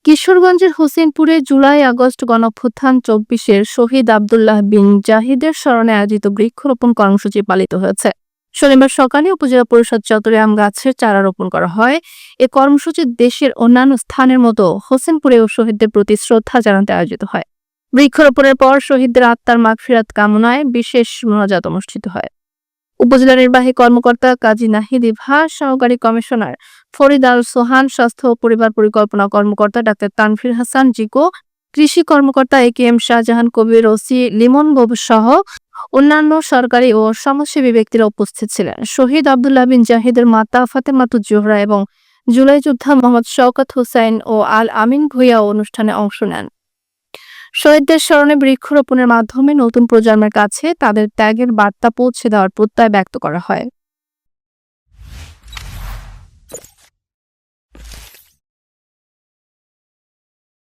কিশোরগঞ্জের হোসেনপুরে জুলাই-আগস্ট গণঅভ্যুত্থান ২৪-এর শহীদ আব্দুল্লাহ বিন জাহিদের স্মরণে আয়োজিত বৃক্ষরোপণ কর্মসূচি পালিত হয়েছে। শনিবার সকালে উপজেলা পরিষদ চত্বরে আম গাছের চারা রোপণ করা হয়। এ কর্মসূচি দেশের অন্যান্য স্থানের মতো হোসেনপুরেও শহীদদের প্রতি শ্রদ্ধা জানাতে আয়োজিত হয়। বৃক্ষরোপণের পর শহীদদের আত্মার মাগফিরাত কামনায় বিশেষ মোনাজাত অনুষ্ঠিত হয়। উপজেলা নির্বাহী কর্মকর্তা কাজী নাহিদ ইভা, সহকারী কমিশনার ফরিদ আল সোহান, স্বাস্থ্য ও পরিবার পরিকল্পনা কর্মকর্তা ডাক্তার তানভীর হাসান জিকো, কৃষি কর্মকর্তা একেএম শাহজাহান কবির, ওসি লিমন সহ অন্যান্য সরকারি ও সমাজসেবী ব্যক্তিরা উপস্থিত ছিলেন। শহীদ আব্দুল্লাহ বিন জাহিদের মাতা ফাতেমাতুজ জোহরা এবং জুলাই যোদ্ধা মোহাম্মদ শওকত হোসাইন ও আল আমিন ভূঁইয়াও অনুষ্ঠানে অংশ নেন। শহীদদের স্মরণে বৃক্ষরোপণের মাধ্যমে নতুন প্রজন্মের কাছে তাদের ত্যাগের বার্তা পৌঁছে দেওয়ার প্রত্যয় ব্যক্ত করা হয়।